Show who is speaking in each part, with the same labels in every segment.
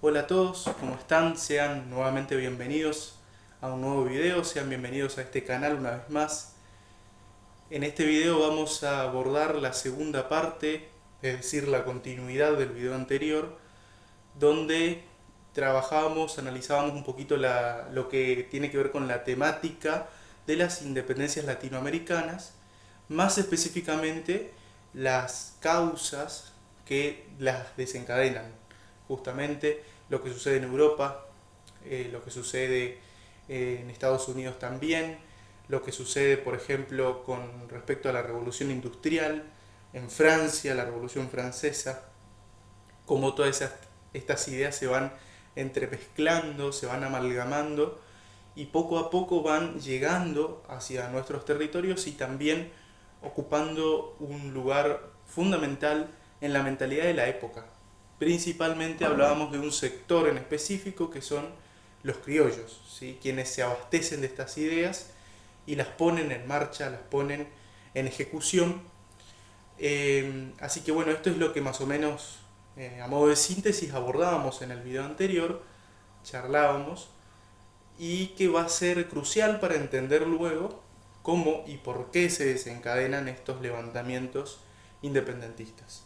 Speaker 1: Hola a todos, ¿cómo están? Sean nuevamente bienvenidos a un nuevo video, sean bienvenidos a este canal una vez más. En este video vamos a abordar la segunda parte, es decir, la continuidad del video anterior, donde trabajábamos, analizábamos un poquito lo que tiene que ver con la temática de las independencias latinoamericanas, más específicamente las causas que las desencadenan, justamente lo que sucede en Europa, lo que sucede en Estados Unidos también, lo que sucede, por ejemplo, con respecto a la revolución industrial, en Francia, la revolución francesa, cómo estas ideas se van entremezclando, se van amalgamando y poco a poco van llegando hacia nuestros territorios y también ocupando un lugar fundamental en la mentalidad de la época. Principalmente hablábamos de un sector en específico que son los criollos, ¿sí? Quienes se abastecen de estas ideas y las ponen en marcha, las ponen en ejecución. Así que bueno, esto es lo que más o menos a modo de síntesis abordábamos en el video anterior, charlábamos, y que va a ser crucial para entender luego cómo y por qué se desencadenan estos levantamientos independentistas.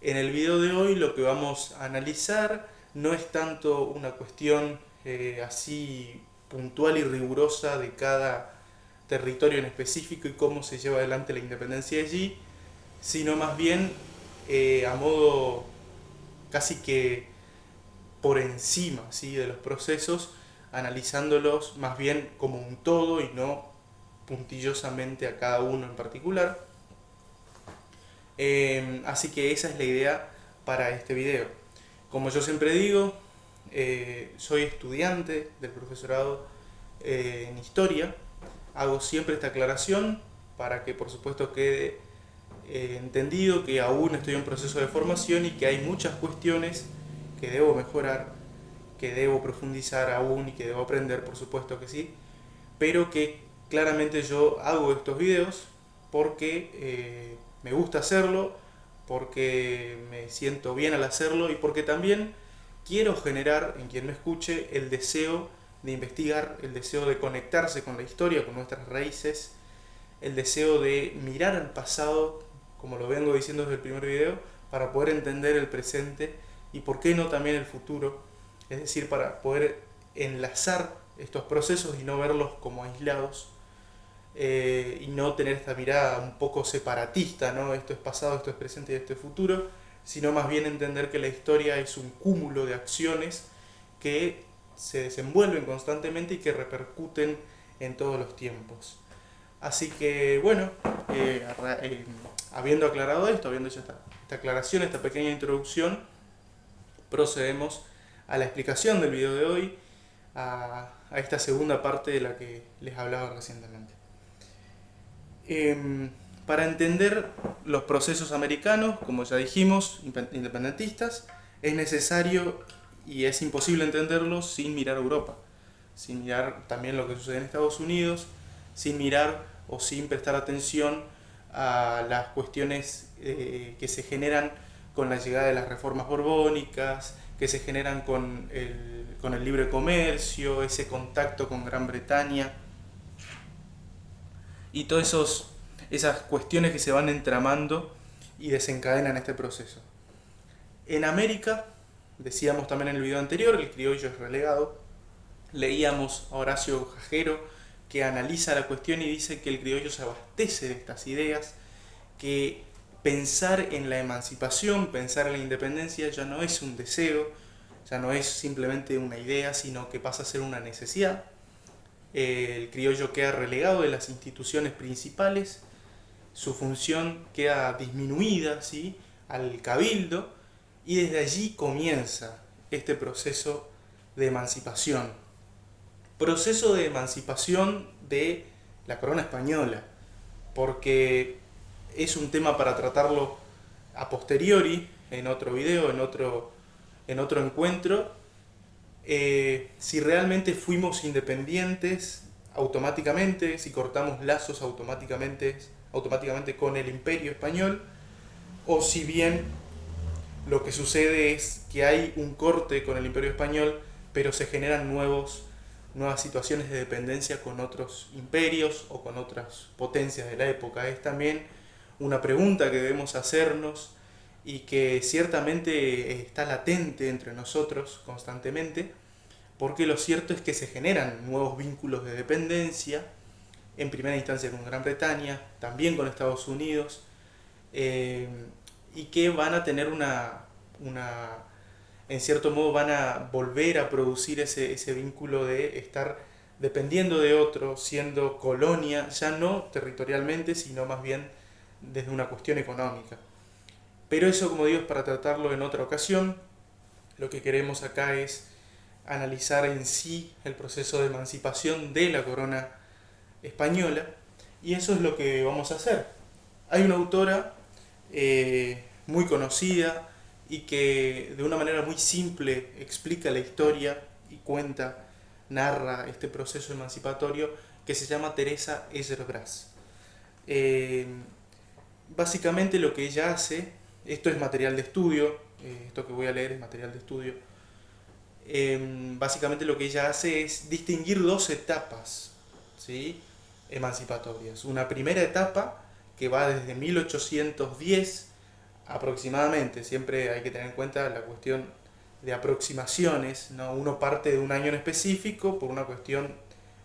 Speaker 1: En el video de hoy lo que vamos a analizar no es tanto una cuestión así puntual y rigurosa de cada territorio en específico y cómo se lleva adelante la independencia allí, sino más bien a modo casi que por encima, ¿sí?, de los procesos, analizándolos más bien como un todo y no puntillosamente a cada uno en particular. Así que esa es la idea para este video. Como yo siempre digo, soy estudiante del profesorado en Historia. Hago siempre esta aclaración para que por supuesto quede entendido que aún estoy en proceso de formación y que hay muchas cuestiones que debo mejorar, que debo profundizar aún y que debo aprender, por supuesto que sí, pero que claramente yo hago estos videos porque me gusta hacerlo, porque me siento bien al hacerlo y porque también quiero generar en quien me escuche el deseo de investigar, el deseo de conectarse con la historia, con nuestras raíces, el deseo de mirar al pasado, como lo vengo diciendo desde el primer video, para poder entender el presente y por qué no también el futuro, es decir, para poder enlazar estos procesos y no verlos como aislados, y no tener esta mirada un poco separatista, ¿no? Esto es pasado, esto es presente y esto es futuro, sino más bien entender que la historia es un cúmulo de acciones que se desenvuelven constantemente y que repercuten en todos los tiempos. Así que bueno, habiendo aclarado esto, habiendo hecho esta aclaración, esta pequeña introducción, procedemos a la explicación del video de hoy, a esta segunda parte de la que les hablaba recientemente. Para entender los procesos americanos, como ya dijimos, independentistas, es necesario y es imposible entenderlos sin mirar Europa, sin mirar también lo que sucede en Estados Unidos, sin mirar o sin prestar atención a las cuestiones que se generan con la llegada de las reformas borbónicas, que se generan con el libre comercio, ese contacto con Gran Bretaña y todas esas cuestiones que se van entramando y desencadenan este proceso. En América, decíamos también en el video anterior, el criollo es relegado. Leíamos a Horacio Jajero, que analiza la cuestión y dice que el criollo se abastece de estas ideas, que pensar en la emancipación, pensar en la independencia ya no es un deseo, ya no es simplemente una idea, sino que pasa a ser una necesidad. El criollo queda relegado de las instituciones principales, su función queda disminuida, ¿sí?, al cabildo, y desde allí comienza este proceso de emancipación. Proceso de emancipación de la corona española, porque es un tema para tratarlo a posteriori, en otro video, en otro encuentro. Si realmente fuimos independientes automáticamente, si cortamos lazos automáticamente con el Imperio Español, o si bien lo que sucede es que hay un corte con el Imperio Español, pero se generan nuevas situaciones de dependencia con otros imperios o con otras potencias de la época. Es también una pregunta que debemos hacernos y que ciertamente está latente entre nosotros constantemente, porque lo cierto es que se generan nuevos vínculos de dependencia, en primera instancia con Gran Bretaña, también con Estados Unidos, eh, y que van a tener en cierto modo van a volver a producir ese vínculo de estar dependiendo de otro, siendo colonia, ya no territorialmente, sino más bien desde una cuestión económica. Pero eso, como digo, es para tratarlo en otra ocasión. Lo que queremos acá es analizar en sí el proceso de emancipación de la corona española, y eso es lo que vamos a hacer. Hay una autora muy conocida y que de una manera muy simple explica la historia y narra este proceso emancipatorio, que se llama Teresa Eyerbras. Eh, Básicamente lo que ella hace, esto es material de estudio, esto que voy a leer es material de estudio, básicamente lo que ella hace es distinguir dos etapas, ¿sí?, emancipatorias. Una primera etapa que va desde 1810 aproximadamente, siempre hay que tener en cuenta la cuestión de aproximaciones, ¿no? Uno parte de un año en específico por una cuestión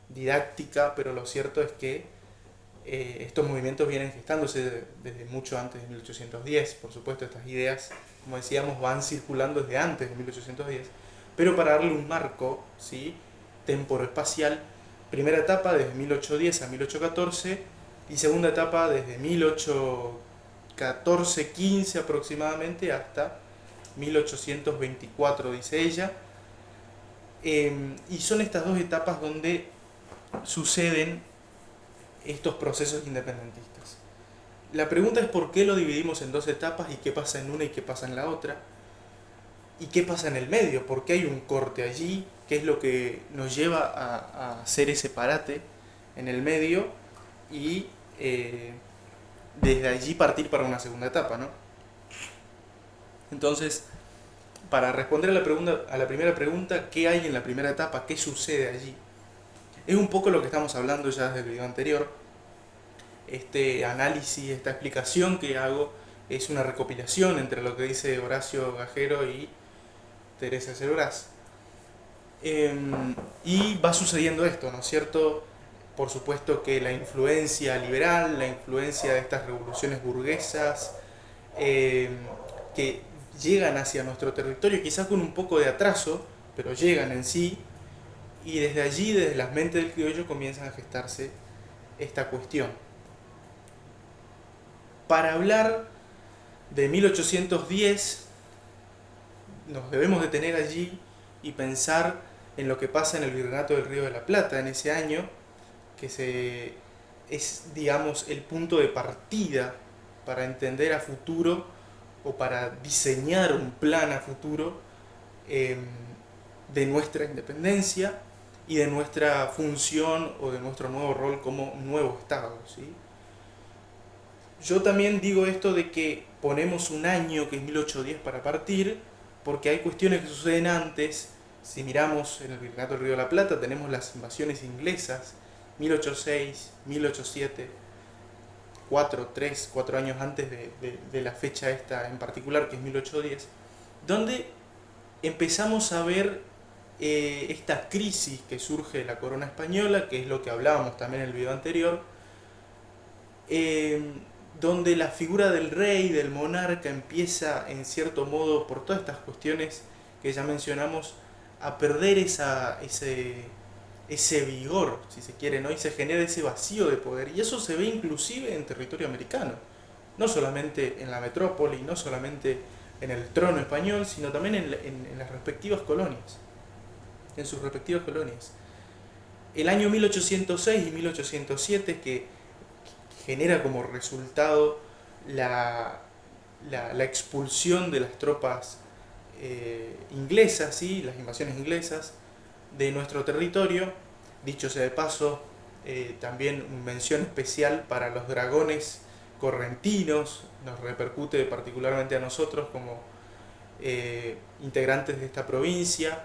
Speaker 1: didáctica, pero lo cierto es que estos movimientos vienen gestándose desde mucho antes de 1810. Por supuesto, estas ideas, como decíamos, van circulando desde antes de 1810, pero para darle un marco, ¿sí?, temporoespacial, primera etapa desde 1810 a 1814 y segunda etapa desde 1814-15 aproximadamente hasta 1824, dice ella. Y son estas dos etapas donde suceden estos procesos independentistas. La pregunta es por qué lo dividimos en dos etapas y qué pasa en una y qué pasa en la otra. ¿Y qué pasa en el medio? ¿Por qué hay un corte allí? ¿Qué es lo que nos lleva a hacer ese parate en el medio y desde allí partir para una segunda etapa, ¿no? Entonces, para responder a la primera pregunta, ¿qué hay en la primera etapa? ¿Qué sucede allí? Es un poco lo que estamos hablando ya desde el video anterior. Este análisis, esta explicación que hago es una recopilación entre lo que dice Horacio Gajero y Teresa Eyerbras. Y va sucediendo esto, ¿no es cierto? Por supuesto que la influencia liberal, la influencia de estas revoluciones burguesas, que llegan hacia nuestro territorio, quizás con un poco de atraso, pero llegan en sí, y desde allí, desde las mentes del criollo, comienzan a gestarse esta cuestión. Para hablar de 1810, nos debemos detener allí y pensar en lo que pasa en el Virreinato del Río de la Plata en ese año, que es, digamos, el punto de partida para entender a futuro o para diseñar un plan a futuro de nuestra independencia y de nuestra función o de nuestro nuevo rol como nuevo Estado, ¿sí? Yo también digo esto de que ponemos un año, que es 1810, para partir, porque hay cuestiones que suceden antes. Si miramos en el Virreinato del Río de la Plata, tenemos las invasiones inglesas, 1806, 1807, 4 años antes de la fecha esta en particular, que es 1810, donde empezamos a ver esta crisis que surge de la corona española, que es lo que hablábamos también en el video anterior, donde la figura del rey, del monarca, empieza en cierto modo, por todas estas cuestiones que ya mencionamos, a perder ese vigor, si se quiere, ¿no? Y se genera ese vacío de poder, y eso se ve inclusive en territorio americano, no solamente en la metrópoli, no solamente en el trono español, sino también en las respectivas colonias, en sus respectivas colonias. El año 1806 y 1807, que genera como resultado la expulsión de las tropas inglesas, ¿sí?, las invasiones inglesas de nuestro territorio. Dicho sea de paso, también mención especial para los dragones correntinos, nos repercute particularmente a nosotros como integrantes de esta provincia,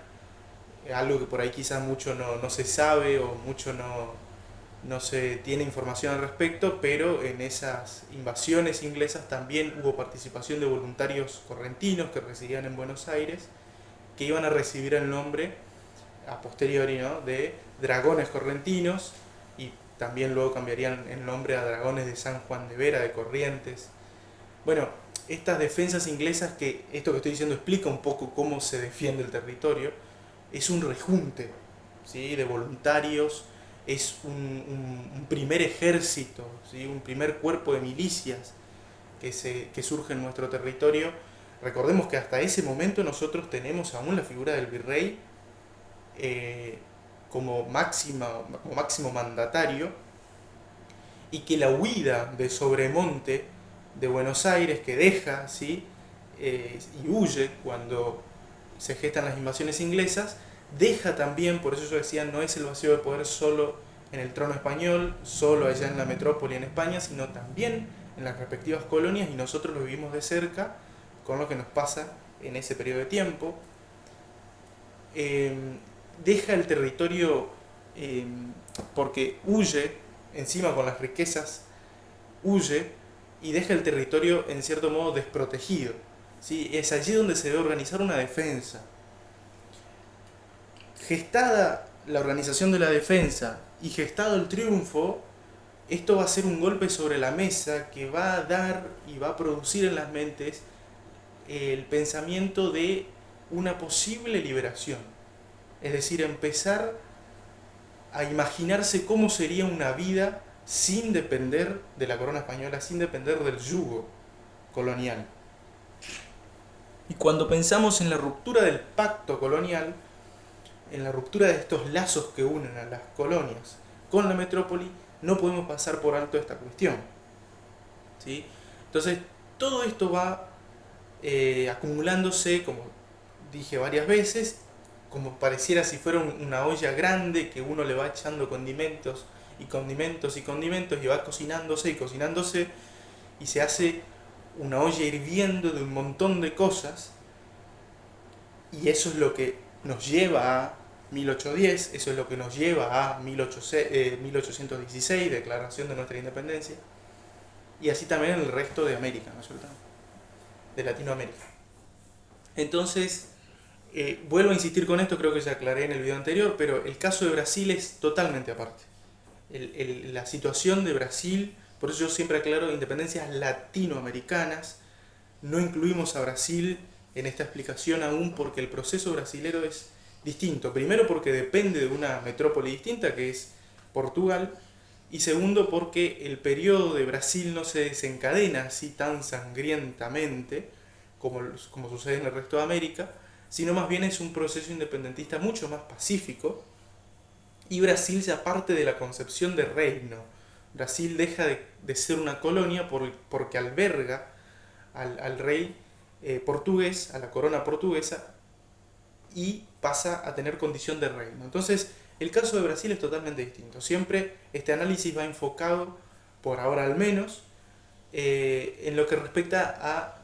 Speaker 1: algo que por ahí quizás mucho no se sabe o mucho no se tiene información al respecto, pero en esas invasiones inglesas también hubo participación de voluntarios correntinos que residían en Buenos Aires, que iban a recibir el nombre a posteriori, ¿no?, de dragones correntinos, y también luego cambiarían el nombre a dragones de San Juan de Vera, de Corrientes. Bueno, estas defensas inglesas, que esto que estoy diciendo explica un poco cómo se defiende el territorio, es un rejunte, ¿sí?, de voluntarios, es un primer ejército, ¿sí?, un primer cuerpo de milicias que surge en nuestro territorio. Recordemos que hasta ese momento nosotros tenemos aún la figura del virrey como máximo mandatario, y que la huida de Sobremonte de Buenos Aires, que deja, ¿sí?, y huye cuando se gestan las invasiones inglesas, deja también, por eso yo decía, no es el vacío de poder solo en el trono español, solo allá en la metrópoli en España, sino también en las respectivas colonias, y nosotros lo vivimos de cerca con lo que nos pasa en ese periodo de tiempo. Deja el territorio porque huye, encima con las riquezas, huye y deja el territorio en cierto modo desprotegido, ¿sí? Es allí donde se debe organizar una defensa. Gestada la organización de la defensa y gestado el triunfo, esto va a ser un golpe sobre la mesa que va a dar y va a producir en las mentes el pensamiento de una posible liberación. Es decir, empezar a imaginarse cómo sería una vida sin depender de la corona española, sin depender del yugo colonial. Y cuando pensamos en la ruptura del pacto colonial, en la ruptura de estos lazos que unen a las colonias con la metrópoli, no podemos pasar por alto esta cuestión, ¿sí? Entonces, todo esto va acumulándose, como dije varias veces, como pareciera si fuera una olla grande que uno le va echando condimentos y condimentos y condimentos, y va cocinándose y cocinándose, y se hace una olla hirviendo de un montón de cosas, y eso es lo que nos lleva a 1810, eso es lo que nos lleva a 1816, declaración de nuestra independencia, y así también en el resto de América, ¿no es cierto?, de Latinoamérica. Entonces, vuelvo a insistir con esto, creo que ya aclaré en el video anterior, pero el caso de Brasil es totalmente aparte. La situación de Brasil, por eso yo siempre aclaro independencias latinoamericanas, no incluimos a Brasil en esta explicación aún, porque el proceso brasilero es distinto. Primero porque depende de una metrópoli distinta, que es Portugal, y segundo porque el periodo de Brasil no se desencadena así tan sangrientamente como sucede en el resto de América, sino más bien es un proceso independentista mucho más pacífico, y Brasil ya parte de la concepción de reino. Brasil deja de ser una colonia porque alberga al rey portugués, a la corona portuguesa, y pasa a tener condición de reino. Entonces, el caso de Brasil es totalmente distinto. Siempre este análisis va enfocado, por ahora al menos, en lo que respecta a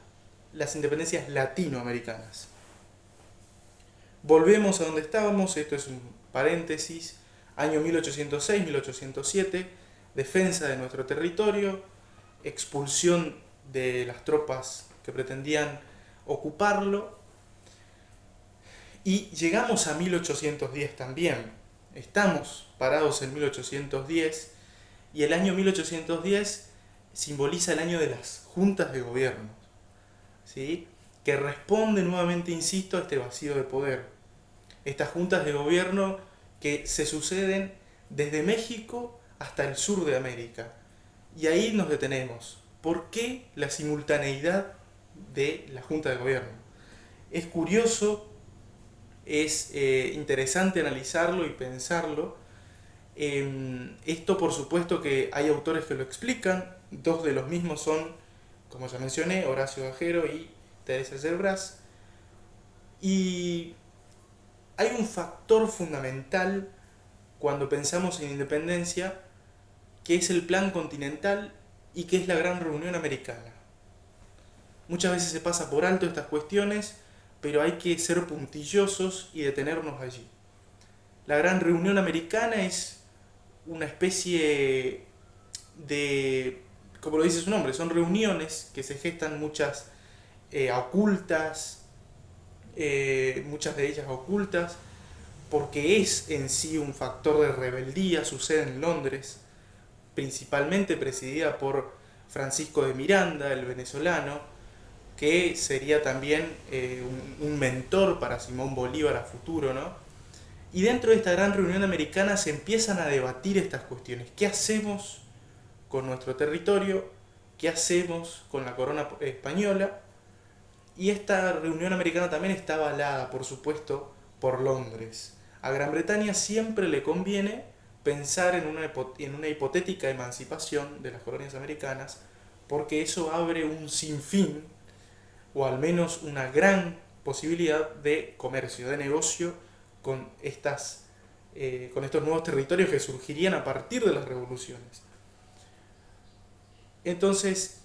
Speaker 1: las independencias latinoamericanas. Volvemos a donde estábamos, esto es un paréntesis, año 1806-1807, defensa de nuestro territorio, expulsión de las tropas que pretendían ocuparlo, y llegamos a 1810 también. Estamos parados en 1810, y el año 1810 simboliza el año de las juntas de gobierno, ¿sí?, que responde nuevamente, insisto, a este vacío de poder. Estas juntas de gobierno que se suceden desde México hasta el sur de América. Y ahí nos detenemos. ¿Por qué la simultaneidad de la junta de gobierno? Es curioso, es interesante analizarlo y pensarlo. Esto, por supuesto, que hay autores que lo explican. Dos de los mismos son, como ya mencioné, Horacio Gajero y Teresa Yerbras. Y hay un factor fundamental cuando pensamos en independencia, que es el plan continental y que es la gran reunión americana. Muchas veces se pasa por alto estas cuestiones, pero hay que ser puntillosos y detenernos allí. La Gran Reunión Americana es una especie de, como lo dice su nombre, son reuniones que se gestan muchas ocultas, muchas de ellas ocultas, porque es en sí un factor de rebeldía, sucede en Londres, principalmente presidida por Francisco de Miranda, el venezolano, que sería también un mentor para Simón Bolívar a futuro, ¿no? Y dentro de esta gran reunión americana se empiezan a debatir estas cuestiones. ¿Qué hacemos con nuestro territorio? ¿Qué hacemos con la corona española? Y esta reunión americana también está avalada, por supuesto, por Londres. A Gran Bretaña siempre le conviene pensar en una hipotética emancipación de las colonias americanas, porque eso abre un sinfín, o al menos una gran posibilidad de comercio, de negocio con estos nuevos territorios que surgirían a partir de las revoluciones. Entonces,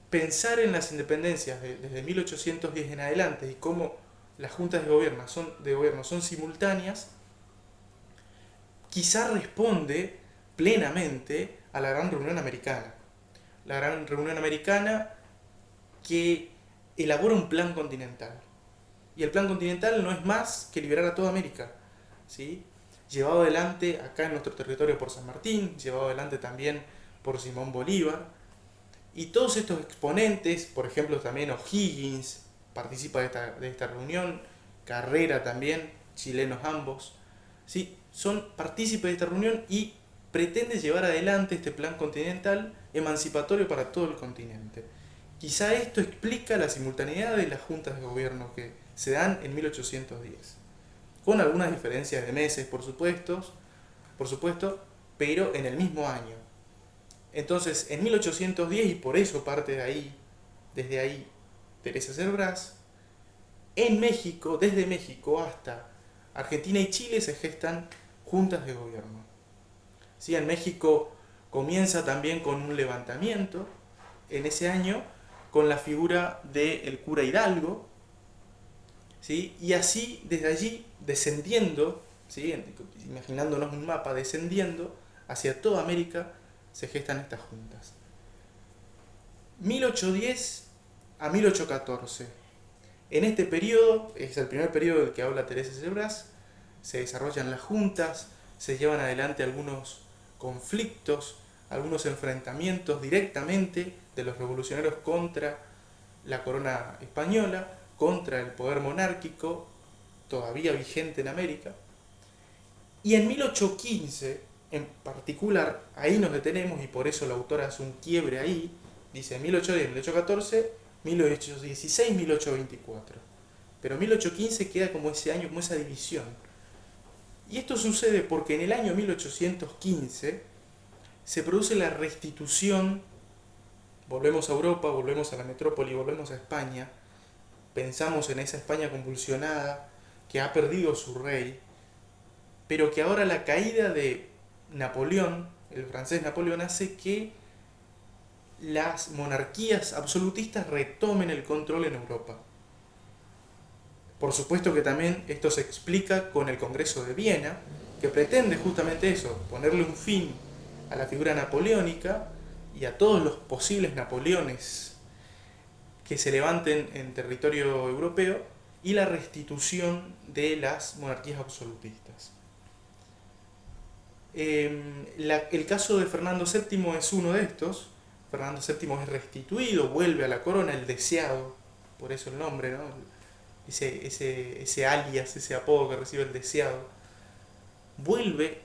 Speaker 1: pensar en las independencias desde 1810 en adelante y cómo las juntas de gobierno son simultáneas, quizá responde plenamente a la Gran Reunión Americana. La Gran Reunión Americana que elabora un plan continental. Y el plan continental no es más que liberar a toda América, ¿sí? Llevado adelante acá en nuestro territorio por San Martín, llevado adelante también por Simón Bolívar. Y todos estos exponentes, por ejemplo también O'Higgins participa de esta reunión, Carrera también, chilenos ambos, ¿sí? Son partícipes de esta reunión y pretende llevar adelante este plan continental emancipatorio para todo el continente. Quizá esto explica la simultaneidad de las juntas de gobierno que se dan en 1810, con algunas diferencias de meses, por supuesto, pero en el mismo año. Entonces, en 1810, y por eso parte de ahí, desde ahí, Teresa Cerbrás, en México, desde México hasta Argentina y Chile se gestan juntas de gobierno. ¿Sí? En México comienza también con un levantamiento en ese año con la figura del cura Hidalgo, ¿sí? Y así, desde allí, descendiendo, ¿sí? Imaginándonos un mapa, descendiendo hacia toda América, se gestan estas juntas. 1810 a 1814. En este periodo, es el primer periodo del que habla Teresa Cerbrás, se desarrollan las juntas, se llevan adelante algunos conflictos, algunos enfrentamientos directamente de los revolucionarios contra la corona española, contra el poder monárquico, todavía vigente en América. Y en 1815, en particular, ahí nos detenemos y por eso la autora hace un quiebre ahí, dice 1810, 1814, 1816, 1824. Pero 1815 queda como ese año, como esa división. Y esto sucede porque en el año 1815 se produce la restitución, volvemos a Europa, volvemos a la metrópoli, volvemos a España, pensamos en esa España convulsionada que ha perdido su rey, pero que ahora la caída de Napoleón, el francés Napoleón, hace que las monarquías absolutistas retomen el control en Europa. Por supuesto que también esto se explica con el Congreso de Viena, que pretende justamente eso, ponerle un fin a la figura napoleónica y a todos los posibles Napoleones que se levanten en territorio europeo y la restitución de las monarquías absolutistas. El caso de Fernando VII es uno de estos. Fernando VII es restituido, vuelve a la corona, el deseado, por eso el nombre, ¿no? Ese alias, ese apodo que recibe el deseado, vuelve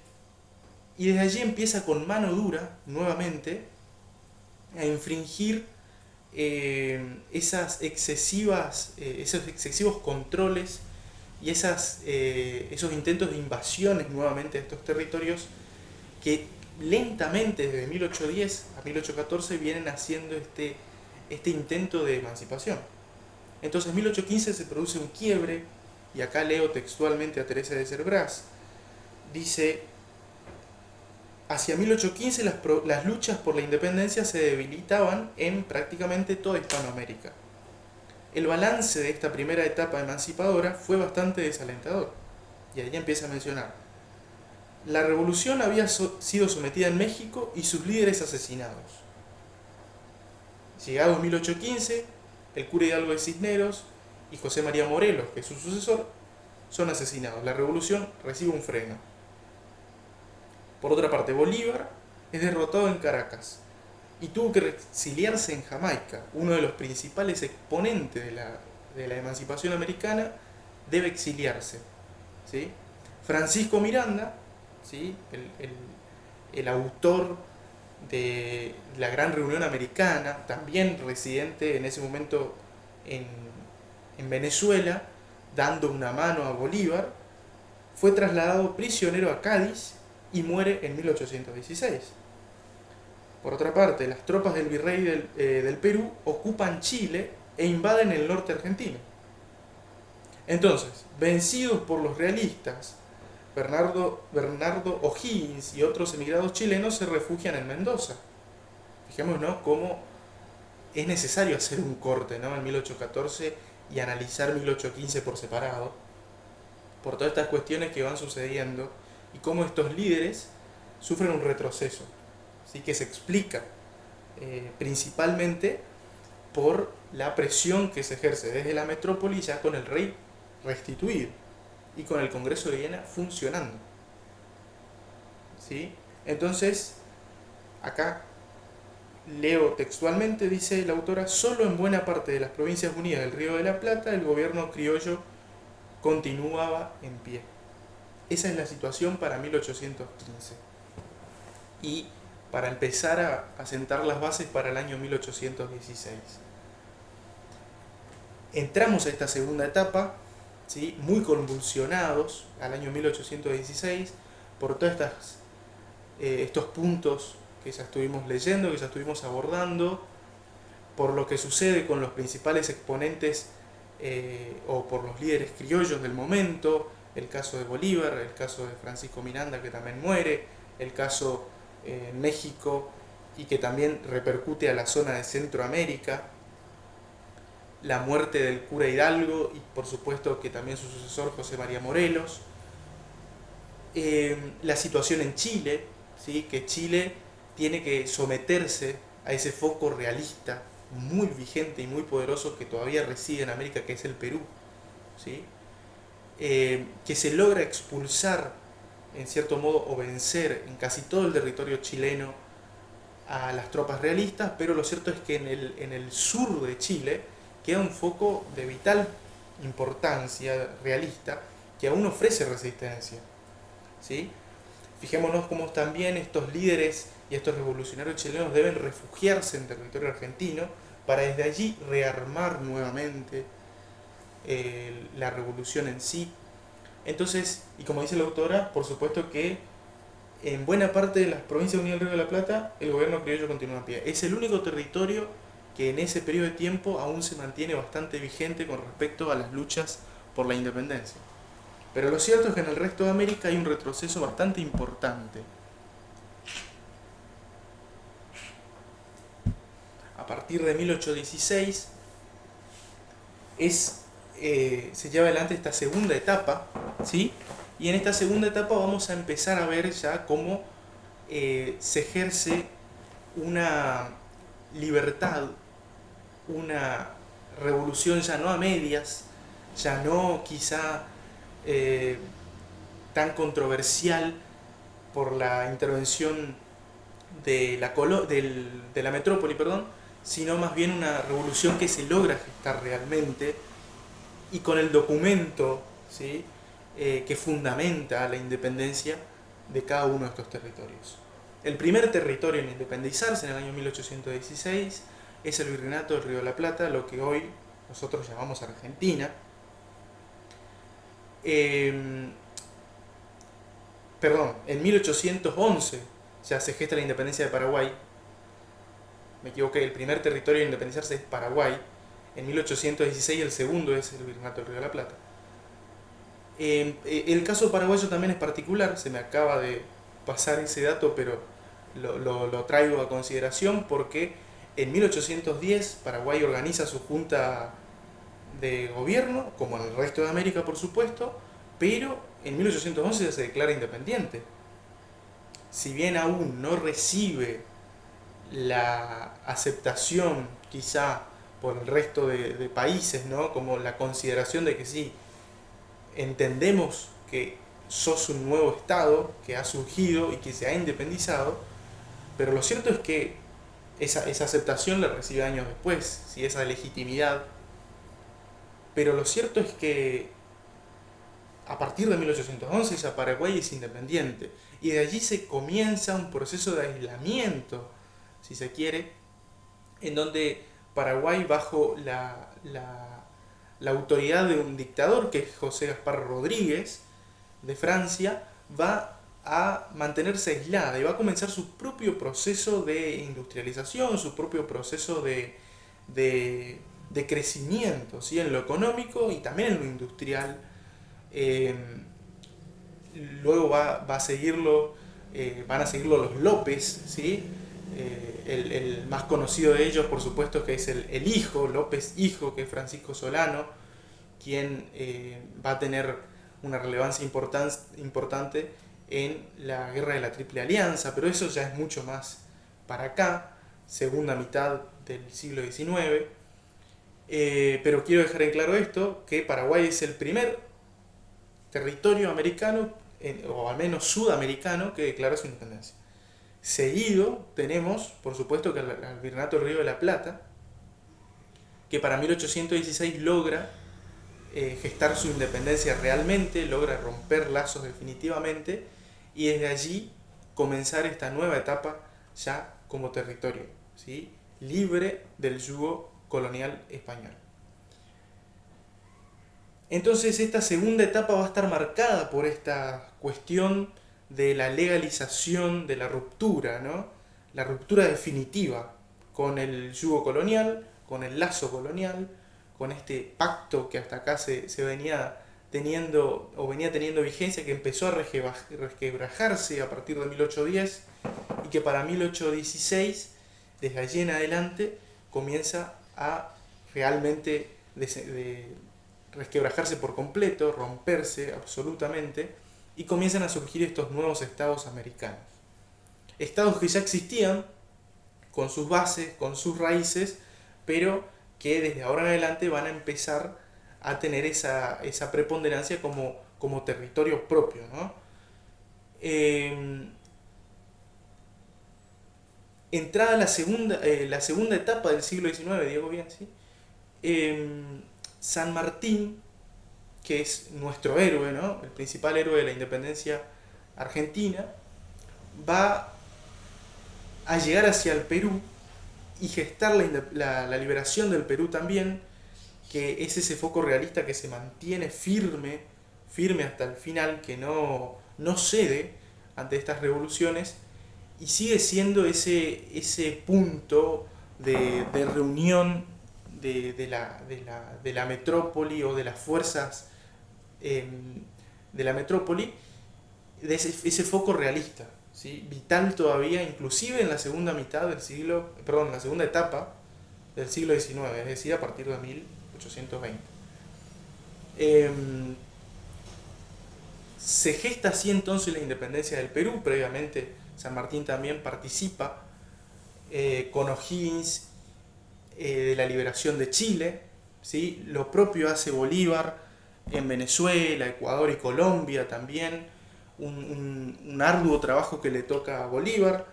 Speaker 1: y desde allí empieza con mano dura, nuevamente, a infringir esos excesivos controles y esos intentos de invasiones nuevamente de estos territorios que lentamente desde 1810 a 1814 vienen haciendo este intento de emancipación. Entonces en 1815 se produce un quiebre, y acá leo textualmente a Teresa de Cerbrás, dice: hacia 1815 las luchas por la independencia se debilitaban en prácticamente toda Hispanoamérica. el balance de esta primera etapa emancipadora fue bastante desalentador. Y ahí empieza a mencionar: la revolución había sido sometida en México y sus líderes asesinados. Llegado 1815, el cura Hidalgo de Cisneros y José María Morelos, que es su sucesor, son asesinados. La revolución recibe un freno. Por otra parte, Bolívar es derrotado en Caracas y tuvo que exiliarse en Jamaica. Uno de los principales exponentes de la emancipación americana debe exiliarse, ¿sí? Francisco Miranda, ¿sí? el autor de la Gran Reunión Americana, también residente en ese momento en Venezuela, dando una mano a Bolívar, fue trasladado prisionero a Cádiz y muere en 1816. Por otra parte, las tropas del virrey del Perú ocupan Chile e invaden el norte argentino. Entonces, vencidos por los realistas, Bernardo O'Higgins y otros emigrados chilenos se refugian en Mendoza. Fijémonos cómo es necesario hacer un corte, ¿no?, en 1814 y analizar 1815 por separado, por todas estas cuestiones que van sucediendo y cómo estos líderes sufren un retroceso, ¿sí?, que se explica principalmente por la presión que se ejerce desde la metrópoli, ya con el rey restituido y con el Congreso de Viena funcionando, ¿sí? Entonces, acá leo textualmente, dice la autora: solo en buena parte de las provincias unidas del Río de la Plata el gobierno criollo continuaba en pie. Esa es la situación para 1815. Y para empezar a sentar las bases para el año 1816. Entramos a esta segunda etapa, ¿sí?, muy convulsionados al año 1816 por todos estos puntos que ya estuvimos leyendo, que ya estuvimos abordando, por lo que sucede con los principales exponentes o por los líderes criollos del momento, el caso de Bolívar, el caso de Francisco Miranda, que también muere, el caso en México y que también repercute a la zona de Centroamérica, la muerte del cura Hidalgo y por supuesto que también su sucesor José María Morelos, la situación en Chile, ¿sí?, que Chile tiene que someterse a ese foco realista muy vigente y muy poderoso que todavía reside en América, que es el Perú, ¿sí?, que se logra expulsar en cierto modo o vencer en casi todo el territorio chileno a las tropas realistas, pero lo cierto es que en el sur de Chile queda un foco de vital importancia realista que aún ofrece resistencia, ¿sí? Fijémonos cómo también estos líderes y estos revolucionarios chilenos deben refugiarse en territorio argentino para desde allí rearmar nuevamente la revolución en sí. Entonces, y como dice la autora, por supuesto que en buena parte de las provincias unidas del Río de la Plata el gobierno criollo continúa en pie. Es el único territorio que en ese periodo de tiempo aún se mantiene bastante vigente con respecto a las luchas por la independencia. Pero lo cierto es que en el resto de América hay un retroceso bastante importante. A partir de 1816 se lleva adelante esta segunda etapa, ¿sí? Y en esta segunda etapa vamos a empezar a ver ya cómo se ejerce una libertad, una revolución ya no a medias, ya no quizá tan controversial por la intervención de la metrópoli, sino más bien una revolución que se logra gestar realmente y con el documento, ¿sí?, que fundamenta la independencia de cada uno de estos territorios. El primer territorio en independizarse en el año 1816 es el Virreinato del Río de la Plata, lo que hoy nosotros llamamos Argentina. En 1811 ya se gesta la independencia de Paraguay. Me equivoqué, el primer territorio en independizarse es Paraguay. En 1816 el segundo es el Virreinato del Río de la Plata. El caso paraguayo también es particular, se me acaba de pasar ese dato, pero lo traigo a consideración porque en 1810 Paraguay organiza su junta de gobierno, como en el resto de América por supuesto, pero en 1811 ya se declara independiente. Si bien aún no recibe la aceptación quizá por el resto de países, ¿no? Como la consideración de que sí, entendemos que sos un nuevo Estado que ha surgido y que se ha independizado, pero lo cierto es que esa aceptación la recibe años después, ¿sí? Esa legitimidad. Pero lo cierto es que a partir de 1811 ya Paraguay es independiente y de allí se comienza un proceso de aislamiento, si se quiere, en donde Paraguay, bajo la autoridad de un dictador que es José Gaspar Rodríguez de Francia, va a mantenerse aislada y va a comenzar su propio proceso de industrialización, su propio proceso de crecimiento, ¿sí? En lo económico y también en lo industrial. Eh, Luego va a seguirlo, van a seguirlo los López, ¿sí? El más conocido de ellos, por supuesto, que es el hijo, López hijo, que es Francisco Solano, quien va a tener una relevancia importante en la guerra de la Triple Alianza, pero eso ya es mucho más para acá, segunda mitad del siglo XIX. Pero quiero dejar en claro esto, que Paraguay es el primer territorio americano, o al menos sudamericano, que declara su independencia. Seguido tenemos, por supuesto, que el Virreinato del Río de la Plata, que para 1816 logra gestar su independencia realmente, logra romper lazos definitivamente, y desde allí comenzar esta nueva etapa ya como territorio, ¿sí? Libre del yugo colonial español. Entonces esta segunda etapa va a estar marcada por esta cuestión de la legalización de la ruptura, ¿no? La ruptura definitiva con el yugo colonial, con el lazo colonial, con este pacto que hasta acá se venía teniendo o venía teniendo vigencia, que empezó a resquebrajarse a partir de 1810 y que para 1816, desde allí en adelante, comienza a realmente resquebrajarse por completo, romperse absolutamente, y comienzan a surgir estos nuevos estados americanos. Estados que ya existían, con sus bases, con sus raíces, pero que desde ahora en adelante van a empezar a tener esa preponderancia como territorio propio, ¿no? Entrada la segunda etapa del siglo XIX, Diego, bien, ¿sí? San Martín, que es nuestro héroe, ¿no? El principal héroe de la independencia argentina, va a llegar hacia el Perú y gestar la liberación del Perú también, que es ese foco realista que se mantiene firme hasta el final, que no cede ante estas revoluciones y sigue siendo ese punto de reunión de la metrópoli o de las fuerzas de la metrópoli, de ese foco realista, ¿sí? Vital todavía, inclusive en la segunda en la segunda etapa del siglo XIX, es decir, a partir de 1820. Se gesta así entonces la independencia del Perú. Previamente San Martín también participa con O'Higgins de la liberación de Chile, ¿sí? Lo propio hace Bolívar en Venezuela, Ecuador y Colombia también. Un arduo trabajo que le toca a Bolívar,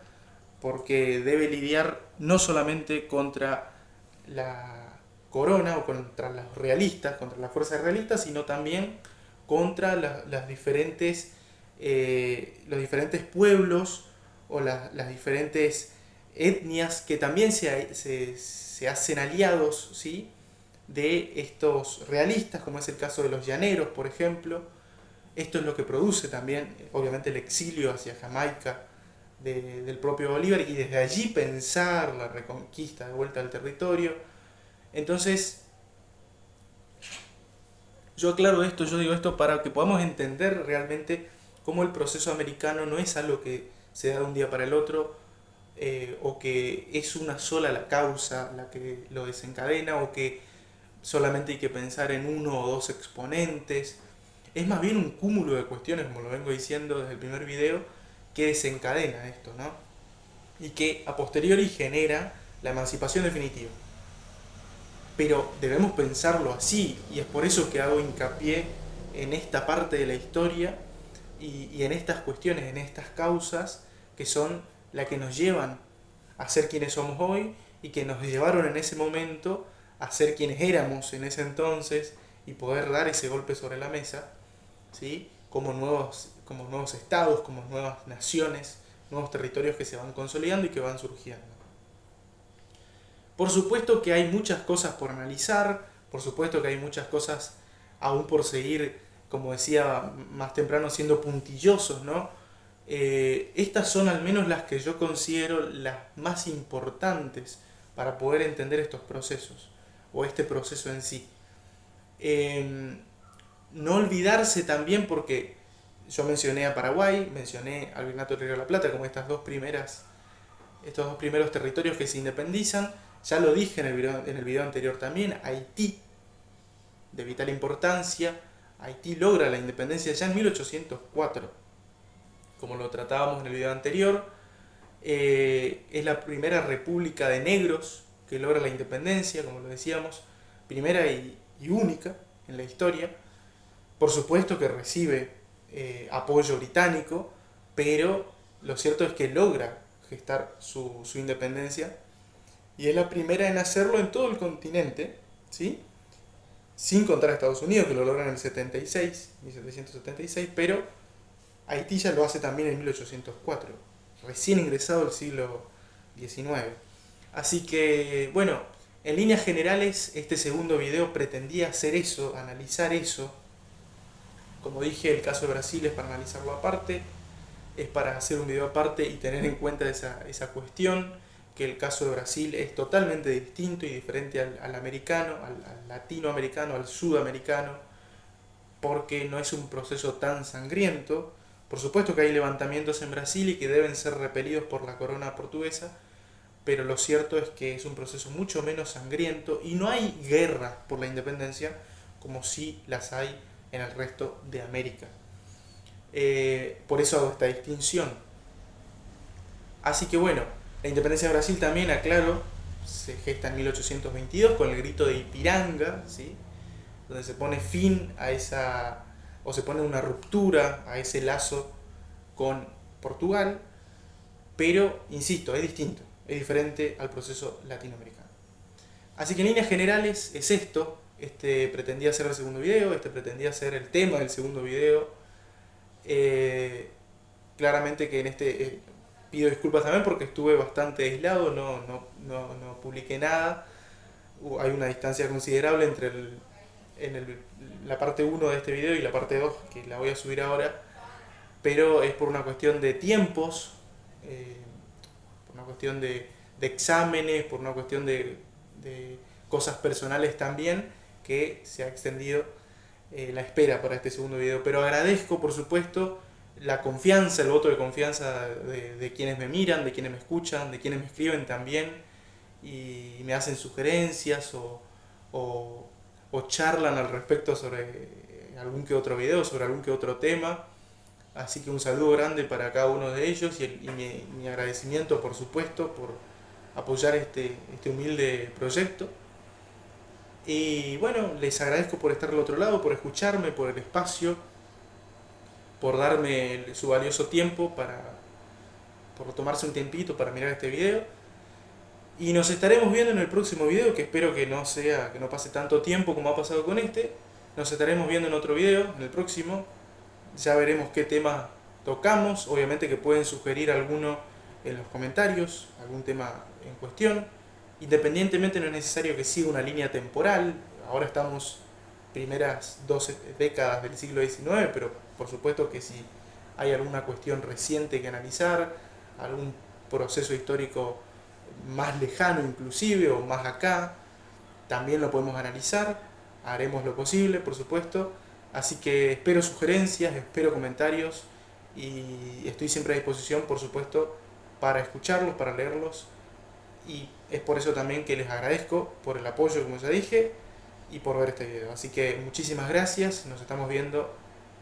Speaker 1: porque debe lidiar no solamente contra la corona o contra los realistas, contra las fuerzas realistas, sino también contra los diferentes pueblos o las diferentes etnias que también se hacen aliados, ¿sí? De estos realistas, como es el caso de los llaneros, por ejemplo. Esto es lo que produce también, obviamente, el exilio hacia Jamaica del propio Bolívar, y desde allí pensar la reconquista de vuelta al territorio. Entonces, yo digo esto para que podamos entender realmente cómo el proceso americano no es algo que se da de un día para el otro, o que es una sola la causa la que lo desencadena, o que solamente hay que pensar en uno o dos exponentes. Es más bien un cúmulo de cuestiones, como lo vengo diciendo desde el primer video, que desencadena esto, ¿no? Y que a posteriori genera la emancipación definitiva. Pero debemos pensarlo así, y es por eso que hago hincapié en esta parte de la historia y en estas cuestiones, en estas causas que son las que nos llevan a ser quienes somos hoy y que nos llevaron en ese momento a ser quienes éramos en ese entonces y poder dar ese golpe sobre la mesa, ¿sí? Como nuevos estados, como nuevas naciones, nuevos territorios que se van consolidando y que van surgiendo. Por supuesto que hay muchas cosas por analizar, por supuesto que hay muchas cosas aún por seguir, como decía más temprano, siendo puntillosos, ¿no? Estas son al menos las que yo considero las más importantes para poder entender estos procesos, o este proceso en sí. No olvidarse también, porque yo mencioné a Paraguay, mencioné al Virreinato del Río de la Plata como estos dos primeros territorios que se independizan. Ya lo dije en el video anterior también, Haití, de vital importancia. Haití logra la independencia ya en 1804, como lo tratábamos en el video anterior. Es la primera república de negros que logra la independencia, como lo decíamos, primera y única en la historia. Por supuesto que recibe apoyo británico, pero lo cierto es que logra gestar su independencia y es la primera en hacerlo en todo el continente, ¿sí? Sin contar a Estados Unidos, que lo logra en el 1776, pero Haití ya lo hace también en 1804, recién ingresado al siglo XIX. Así que, bueno, en líneas generales, este segundo video pretendía hacer eso, analizar eso. Como dije, el caso de Brasil es para analizarlo aparte, es para hacer un video aparte y tener en cuenta esa cuestión, que el caso de Brasil es totalmente distinto y diferente al americano, al latinoamericano, al sudamericano, porque no es un proceso tan sangriento. Por supuesto que hay levantamientos en Brasil y que deben ser repelidos por la corona portuguesa, pero lo cierto es que es un proceso mucho menos sangriento y no hay guerra por la independencia como sí las hay en el resto de América. Por eso hago esta distinción. Así que bueno, la independencia de Brasil también, aclaro, se gesta en 1822 con el grito de Ipiranga, ¿sí? Donde se pone fin a o se pone una ruptura a ese lazo con Portugal, pero, insisto, es distinto, es diferente al proceso latinoamericano. Así que en líneas generales es esto. Este pretendía ser el segundo video, este pretendía ser el tema del segundo video. Claramente que en este pido disculpas también porque estuve bastante aislado, no publiqué nada. Hay una distancia considerable entre la parte 1 de este video y la parte 2, que la voy a subir ahora, pero es por una cuestión de tiempos, por una cuestión de exámenes, por una cuestión de cosas personales también, que se ha extendido la espera para este segundo video. Pero agradezco, por supuesto, la confianza, el voto de confianza de quienes me miran, de quienes me escuchan, de quienes me escriben también y me hacen sugerencias o charlan al respecto sobre algún que otro video, sobre algún que otro tema. Así que un saludo grande para cada uno de ellos y mi agradecimiento, por supuesto, por apoyar este humilde proyecto. Y bueno, les agradezco por estar al otro lado, por escucharme, por el espacio, por darme su valioso tiempo, por tomarse un tiempito para mirar este video. Y nos estaremos viendo en el próximo video, que espero que no pase tanto tiempo como ha pasado con este. Nos estaremos viendo en otro video, en el próximo. Ya veremos qué tema tocamos. Obviamente que pueden sugerir alguno en los comentarios, algún tema en cuestión. Independientemente no es necesario que siga una línea temporal. Ahora estamos primeras 12 décadas del siglo XIX, pero por supuesto que si hay alguna cuestión reciente que analizar, algún proceso histórico más lejano inclusive o más acá, también lo podemos analizar. Haremos lo posible, por supuesto. Así que espero sugerencias, espero comentarios y estoy siempre a disposición, por supuesto, para escucharlos, para leerlos. Y es por eso también que les agradezco por el apoyo, como ya dije. y por ver este video. Así que muchísimas gracias, nos estamos viendo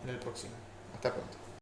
Speaker 1: en el próximo. Hasta pronto.